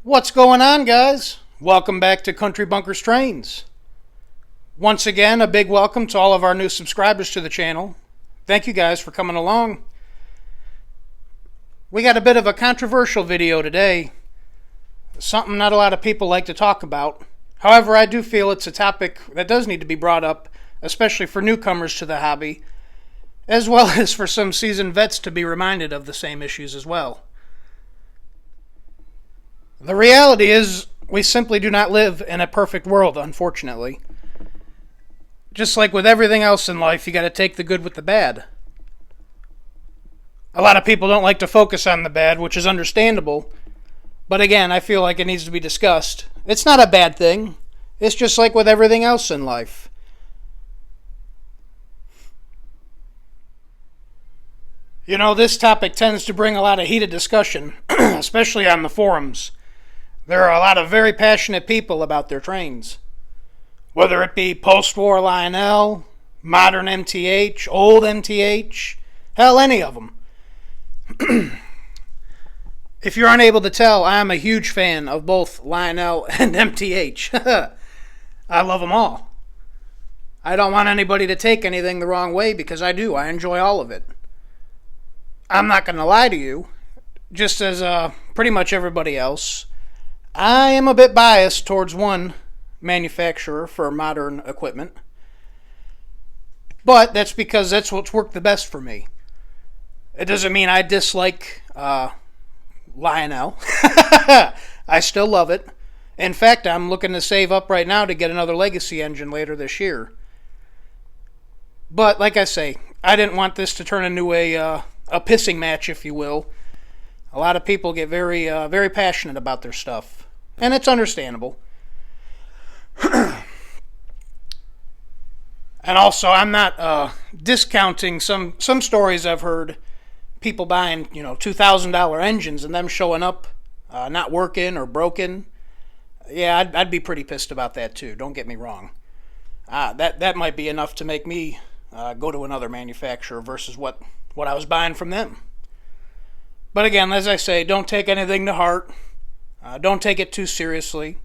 What's going on, guys? Welcome back to Country Bunkers Trains. Once again, a big welcome to all of our new subscribers to the channel. Thank you guys for coming along. We got a bit of a controversial video today. Something not a lot of people like to talk about. However, I do feel it's a topic that does need to be brought up, especially for newcomers to the hobby, as well as for some seasoned vets to be reminded of the same issues as well. The reality is, we simply do not live in a perfect world, unfortunately. Just like with everything else in life, you gotta take the good with the bad. A lot of people don't like to focus on the bad, which is understandable. But again, I feel like it needs to be discussed. It's not a bad thing. It's just like with everything else in life. You know, this topic tends to bring a lot of heated discussion, especially on the forums. There are a lot of very passionate people about their trains. Whether it be post-war Lionel, modern MTH, old MTH, hell, any of them. If you're unable to tell, I am a huge fan of both Lionel and MTH. I love them all. I don't want anybody to take anything the wrong way because I do. I enjoy all of it. I'm not going to lie to you. Just as pretty much everybody else, I am a bit biased towards one manufacturer for modern equipment. But that's because that's what's worked the best for me. It doesn't mean I dislike Lionel. I still love it. In fact, I'm looking to save up right now to get another legacy engine later this year. But like I say, I didn't want this to turn into a pissing match, if you will. A lot of people get very passionate about their stuff, and it's understandable. And also, I'm not discounting some stories I've heard. People buying, $2,000 engines and them showing up not working or broken. Yeah, I'd be pretty pissed about that too. Don't get me wrong. That might be enough to make me go to another manufacturer versus what I was buying from them. But again, as I say, don't take anything to heart. Don't take it too seriously.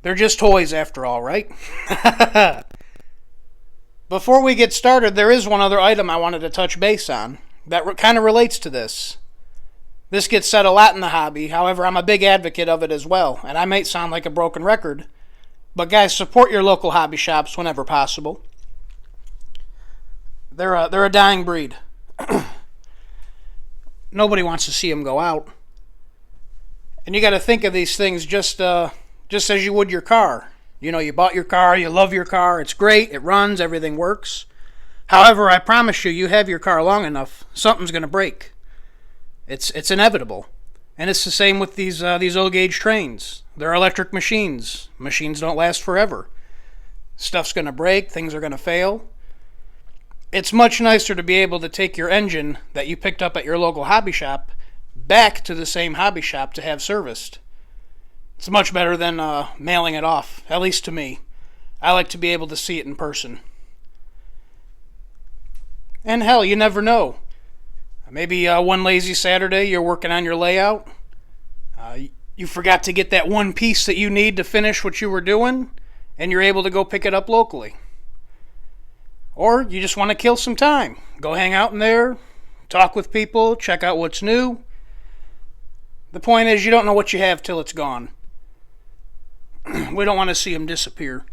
They're just toys after all, right? Before we get started, there is one other item I wanted to touch base on that kind of relates to this. This gets said a lot in the hobby, however, I'm a big advocate of it as well, and I might sound like a broken record. But guys, support your local hobby shops whenever possible. They're a dying breed. Nobody wants to see them go out. And you got to think of these things just as you would your car. You bought your car, you love your car, it's great, it runs, everything works. However, I promise you, you have your car long enough, something's going to break. It's inevitable. And it's the same with these old gauge trains. They're electric machines. Machines don't last forever. Stuff's going to break, things are going to fail. It's much nicer to be able to take your engine that you picked up at your local hobby shop back to the same hobby shop to have serviced. It's much better than mailing it off, at least to me. I like to be able to see it in person. And hell, you never know. Maybe one lazy Saturday you're working on your layout. You forgot to get that one piece that you need to finish what you were doing, and you're able to go pick it up locally. Or you just want to kill some time. Go hang out in there, talk with people, check out what's new. The point is, you don't know what you have till it's gone. We don't want to see them disappear.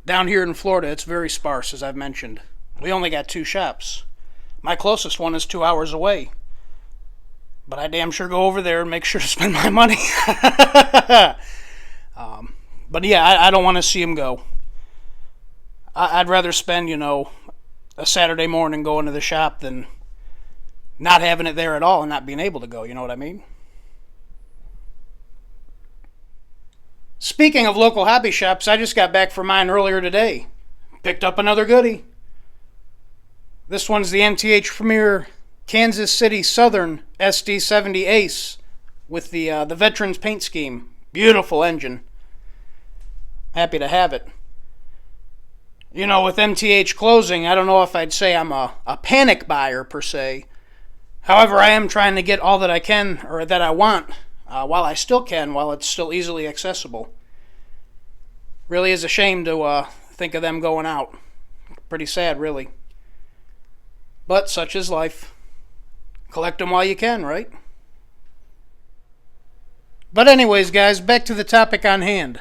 Down here in Florida, it's very sparse, as I've mentioned. We only got 2 shops. My closest one is 2 hours away. But I damn sure go over there and make sure to spend my money. But yeah, I don't want to see them go. I'd rather spend, a Saturday morning going to the shop than not having it there at all and not being able to go, you know what I mean? Speaking of local hobby shops, I just got back from mine earlier today. Picked up another goodie. This one's the MTH Premier Kansas City Southern SD70 Ace with the Veterans paint scheme. Beautiful engine. Happy to have it. With MTH closing, I don't know if I'd say I'm a panic buyer per se. However, I am trying to get all that I can or that I want while I still can, while it's still easily accessible. Really is a shame to think of them going out. Pretty sad, really. But such is life. Collect them while you can, right? But anyways, guys, back to the topic on hand.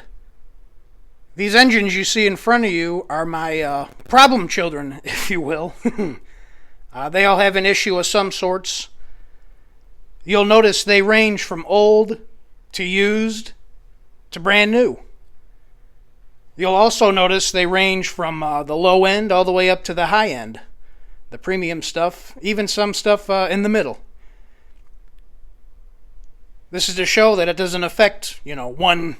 These engines you see in front of you are my problem children, if you will. They all have an issue of some sorts. You'll notice they range from old to used to brand new. You'll also notice they range from the low end all the way up to the high end. The premium stuff, even some stuff in the middle. This is to show that it doesn't affect, one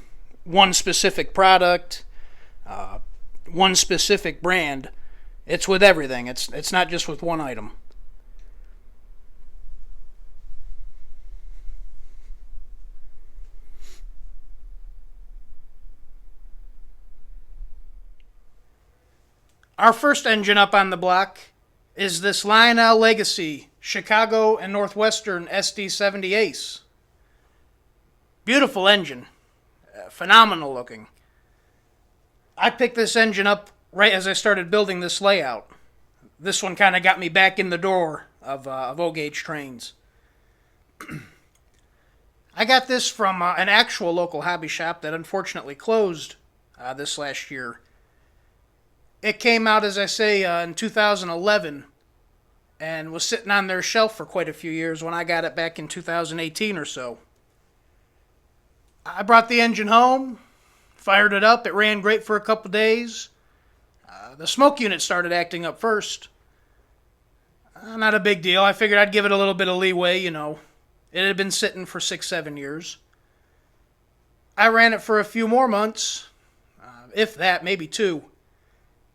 specific product, one specific brand. It's with everything. It's not just with one item. Our first engine up on the block is this Lionel Legacy Chicago and Northwestern SD70 Ace. Beautiful engine. Phenomenal looking. I picked this engine up right as I started building this layout. This one kind of got me back in the door of O-gauge trains. I got this from an actual local hobby shop that unfortunately closed this last year. It came out, as I say, in 2011 and was sitting on their shelf for quite a few years when I got it back in 2018 or so. I brought the engine home, fired it up. It ran great for a couple days. The smoke unit started acting up first. Not a big deal. I figured I'd give it a little bit of leeway, It had been sitting for 6-7 years. I ran it for a few more months, if that, maybe 2.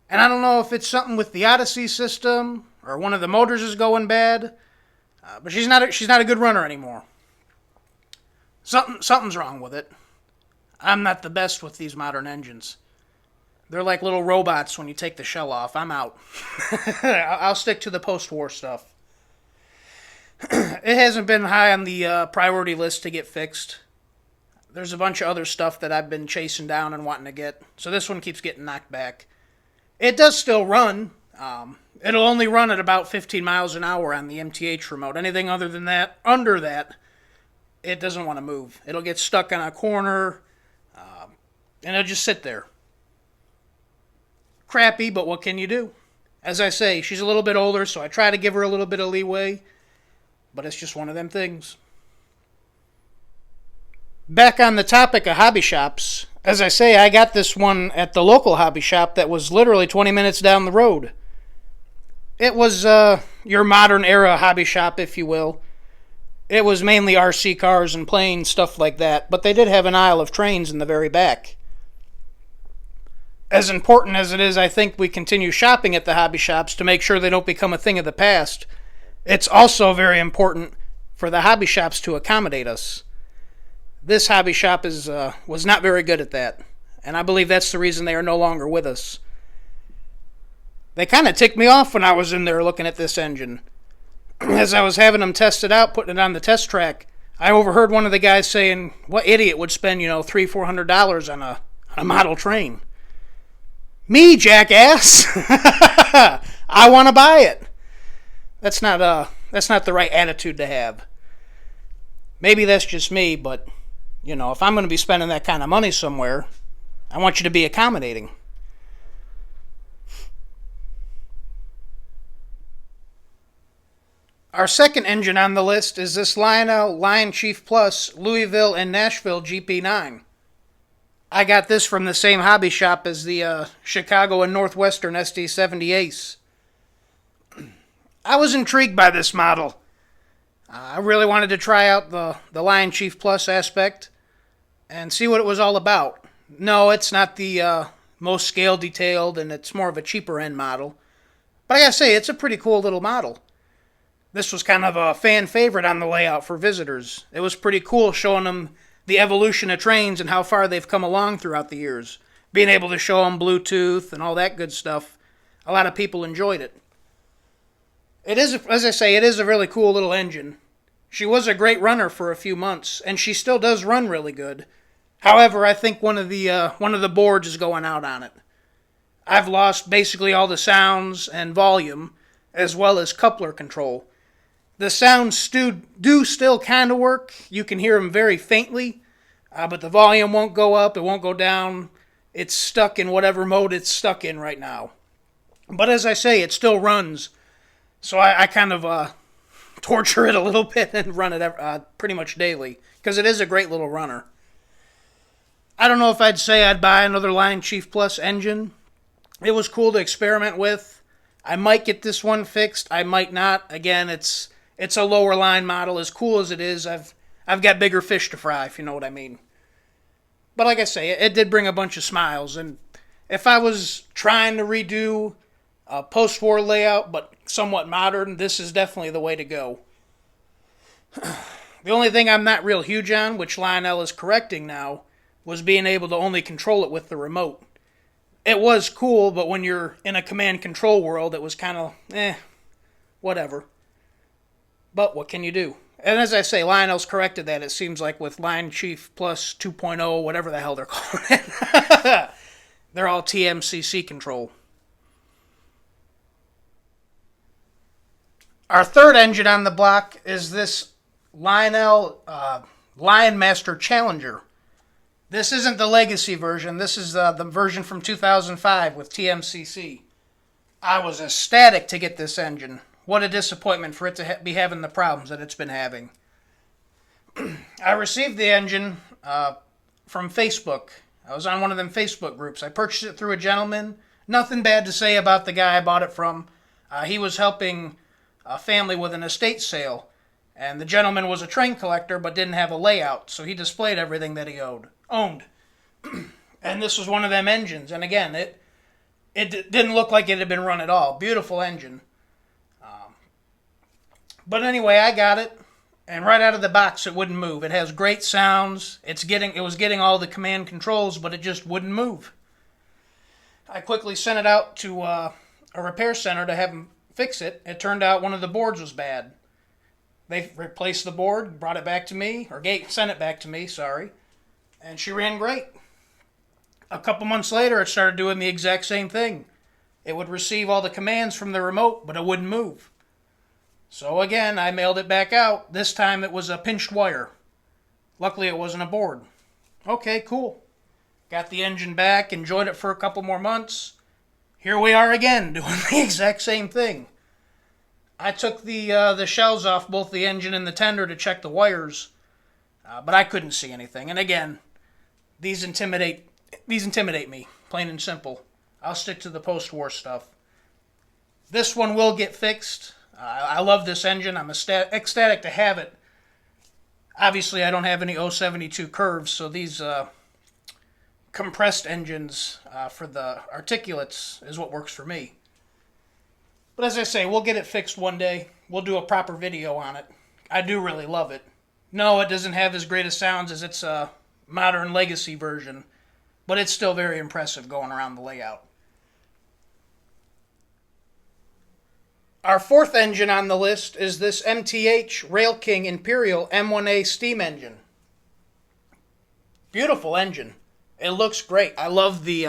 And I don't know if it's something with the Odyssey system or one of the motors is going bad, but she's not a good runner anymore. Something's wrong with it. I'm not the best with these modern engines. They're like little robots when you take the shell off. I'm out. I'll stick to the post-war stuff. It hasn't been high on the priority list to get fixed. There's a bunch of other stuff that I've been chasing down and wanting to get, so this one keeps getting knocked back. It does still run. It'll only run at about 15 miles an hour on the MTH remote. Anything other than that, under that, it doesn't want to move. It'll get stuck on a corner, and it'll just sit there. Crappy, but what can you do? As I say, she's a little bit older, so I try to give her a little bit of leeway, but it's just one of them things. Back on the topic of hobby shops, as I say, I got this one at the local hobby shop that was literally 20 minutes down the road. It was your modern era hobby shop, if you will. It was mainly RC cars and planes, stuff like that, but they did have an aisle of trains in the very back. As important as it is, I think, we continue shopping at the hobby shops to make sure they don't become a thing of the past, it's also very important for the hobby shops to accommodate us. This hobby shop was not very good at that, and I believe that's the reason they are no longer with us. They kind of ticked me off when I was in there looking at this engine. As I was having them test it out, putting it on the test track, I overheard one of the guys saying, what idiot would spend, $300-400 on a model train? Me, jackass! I want to buy it. That's not the right attitude to have. Maybe that's just me, but if I'm going to be spending that kind of money somewhere, I want you to be accommodating. Our second engine on the list is this Lionel Lion Chief Plus Louisville and Nashville GP9. I got this from the same hobby shop as the Chicago and Northwestern SD70 Ace. I was intrigued by this model. I really wanted to try out the Lion Chief Plus aspect and see what it was all about. No, it's not the most scale detailed, and it's more of a cheaper end model. But I gotta say, it's a pretty cool little model. This was kind of a fan favorite on the layout for visitors. It was pretty cool showing them the evolution of trains and how far they've come along throughout the years. Being able to show them Bluetooth and all that good stuff. A lot of people enjoyed it. It is, as I say, it is a really cool little engine. She was a great runner for a few months, and she still does run really good. However, I think one of the boards is going out on it. I've lost basically all the sounds and volume, as well as coupler control. The sounds do still kind of work. You can hear them very faintly, but the volume won't go up, it won't go down. It's stuck in whatever mode it's stuck in right now. But as I say, it still runs. So I kind of torture it a little bit and run it pretty much daily, because it is a great little runner. I don't know if I'd say I'd buy another Lion Chief Plus engine. It was cool to experiment with. I might get this one fixed. I might not. Again, it's a lower line model. As cool as it is, I've got bigger fish to fry, if you know what I mean. But like I say, it did bring a bunch of smiles. And if I was trying to redo a post-war layout, but somewhat modern, this is definitely the way to go. The only thing I'm not real huge on, which Lionel is correcting now, was being able to only control it with the remote. It was cool, but when you're in a command control world, it was kind of, whatever. But what can you do? And as I say, Lionel's corrected that, it seems like, with Lion Chief Plus 2.0, whatever the hell they're calling it. They're all TMCC control. Our third engine on the block is this Lionel Lion Master Challenger. This isn't the legacy version. This is the version from 2005 with TMCC. I was ecstatic to get this engine. What a disappointment for it to be having the problems that it's been having. I received the engine from Facebook. I was on one of them Facebook groups. I purchased it through a gentleman. Nothing bad to say about the guy I bought it from. He was helping a family with an estate sale. And the gentleman was a train collector but didn't have a layout, so he displayed everything that he owned. And this was one of them engines. And again, it didn't look like it had been run at all. Beautiful engine. But anyway, I got it, and right out of the box, it wouldn't move. It has great sounds. It was getting all the command controls, but it just wouldn't move. I quickly sent it out to a repair center to have them fix it. It turned out one of the boards was bad. They replaced the board, brought it back to me, or sent it back to me, sorry, and she ran great. A couple months later, it started doing the exact same thing. It would receive all the commands from the remote, but it wouldn't move. So again, I mailed it back out. This time it was a pinched wire. Luckily, it wasn't a board. Okay, cool. Got the engine back, enjoyed it for a couple more months. Here we are again, doing the exact same thing. I took the shells off both the engine and the tender to check the wires, but I couldn't see anything. And again, these intimidate me, plain and simple. I'll stick to the post-war stuff. This one will get fixed. I love this engine. I'm ecstatic to have it. Obviously, I don't have any 072 curves, so these compressed engines for the articulates is what works for me. But as I say, we'll get it fixed one day. We'll do a proper video on it. I do really love it. No, it doesn't have as great a sounds as its modern legacy version, but it's still very impressive going around the layout. Our fourth engine on the list is this MTH Rail King Imperial M1A steam engine. Beautiful engine. It looks great. I love the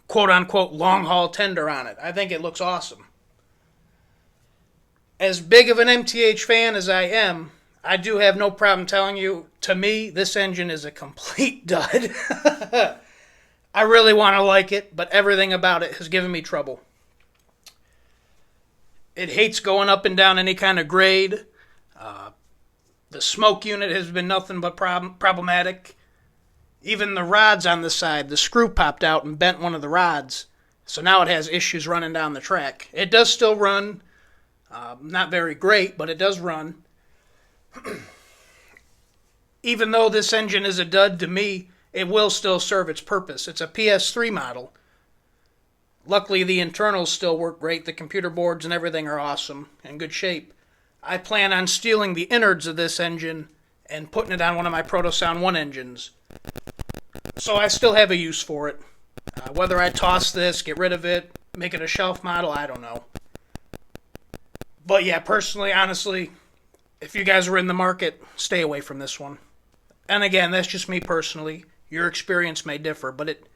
quote-unquote long-haul tender on it. I think it looks awesome. As big of an MTH fan as I am, I do have no problem telling you, to me, this engine is a complete dud. I really want to like it, but everything about it has given me trouble. It hates going up and down any kind of grade. The smoke unit has been nothing but problematic. Even the rods on the side, the screw popped out and bent one of the rods. So now it has issues running down the track. It does still run. Not very great, but it does run. Even though this engine is a dud to me, it will still serve its purpose. It's a PS3 model. Luckily, the internals still work great. The computer boards and everything are awesome, in good shape. I plan on stealing the innards of this engine and putting it on one of my Protosound 1 engines. So I still have a use for it. Whether I toss this, get rid of it, make it a shelf model, I don't know. But yeah, personally, honestly, If you guys are in the market, stay away from this one. And again, that's just me personally. Your experience may differ, but it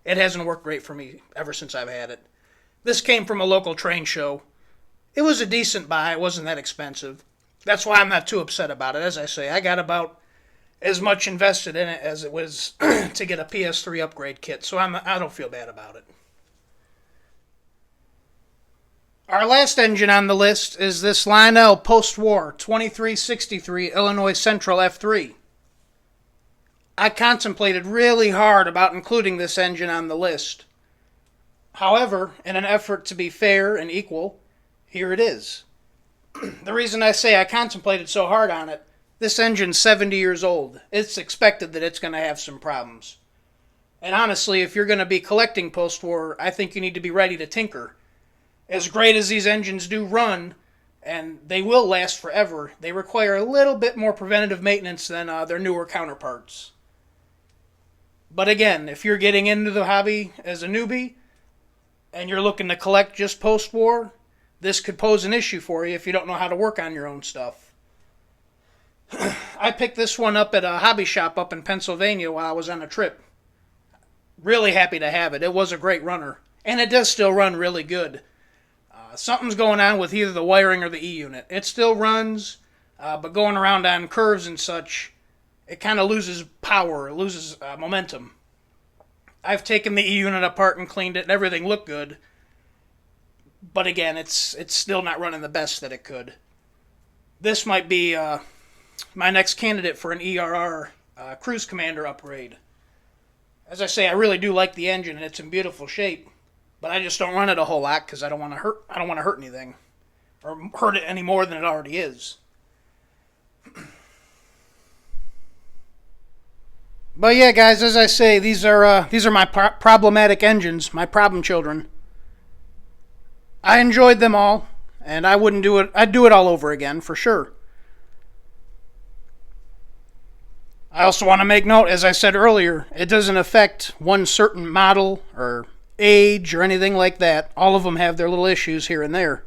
hasn't worked great for me ever since I've had it. This came from a local train show. It was a decent buy. It wasn't that expensive. That's why I'm not too upset about it. As I say, I got about as much invested in it as it was to get a PS3 upgrade kit, so I don't feel bad about it. Our last engine on the list is this Lionel post-war 2363 Illinois Central F3. I contemplated really hard about including this engine on the list. However, in an effort to be fair and equal, here it is. The reason I say I contemplated so hard on it, this engine's 70 years old. It's expected that it's going to have some problems. And honestly, if you're going to be collecting post-war, I think you need to be ready to tinker. As great as these engines do run, and they will last forever, they require a little bit more preventative maintenance than their newer counterparts. But again, if you're getting into the hobby as a newbie, and you're looking to collect just post-war, this could pose an issue for you if you don't know how to work on your own stuff. I picked this one up at a hobby shop up in Pennsylvania while I was on a trip. Really happy to have it. It was a great runner. And it does still run really good. Something's going on with either the wiring or the E-unit. It still runs, but going around on curves and such, it kind of loses power, it loses momentum. I've taken the E-unit apart and cleaned it, and everything looked good. But again, it's still not running the best that it could. This might be my next candidate for an ERR Cruise Commander upgrade. As I say, I really do like the engine, and it's in beautiful shape. But I just don't run it a whole lot because I don't want to hurt anything, or hurt it any more than it already is. But yeah, guys, as I say, these are my problematic engines, my problem children. I enjoyed them all, and I wouldn't do it. I'd do it all over again for sure. I also want to make note, as I said earlier, it doesn't affect one certain model or age or anything like that. All of them have their little issues here and there.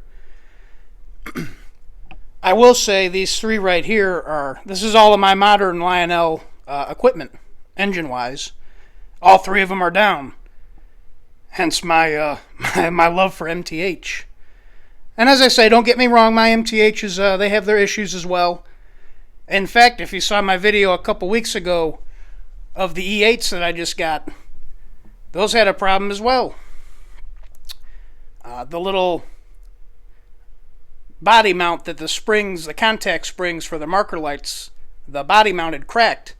I will say these three right here this is all of my modern Lionel equipment, engine-wise. All three of them are down. Hence my my love for MTH. And as I say, don't get me wrong, my MTHs, they have their issues as well. In fact, if you saw my video a couple weeks ago of the E8s that I just got, those had a problem as well. The little body mount that the contact springs for the marker lights, the body mount had cracked,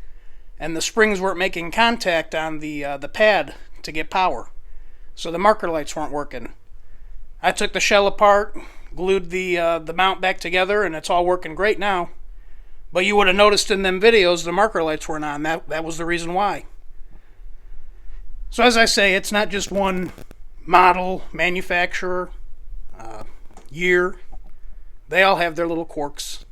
and the springs weren't making contact on the pad to get power. So the marker lights weren't working. I took the shell apart, glued the mount back together, and it's all working great now. But you would have noticed in them videos the marker lights weren't on. That was the reason why. So as I say, it's not just one model, manufacturer, year. They all have their little quirks.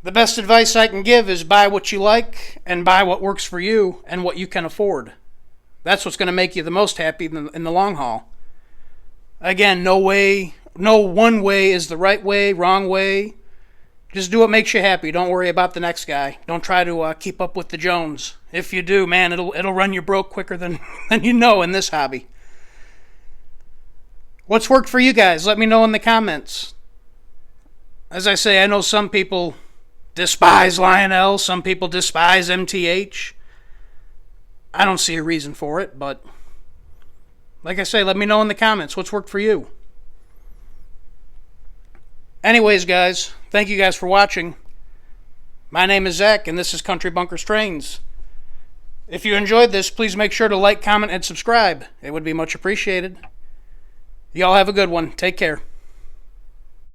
The best advice I can give is buy what you like and buy what works for you and what you can afford. That's what's going to make you the most happy in the long haul. Again, no one way is the right way, wrong way. Just do what makes you happy. Don't worry about the next guy. Don't try to keep up with the Jones. If you do, man, it'll run you broke quicker than you know in this hobby. What's worked for you guys? Let me know in the comments. As I say, I know some people despise Lionel. Some people despise MTH. I don't see a reason for it, but like I say, let me know in the comments what's worked for you. Anyways, guys, thank you guys for watching. My name is Zach, and this is Country Bunkers Trains. If you enjoyed this, please make sure to like, comment, and subscribe. It would be much appreciated. Y'all have a good one. Take care.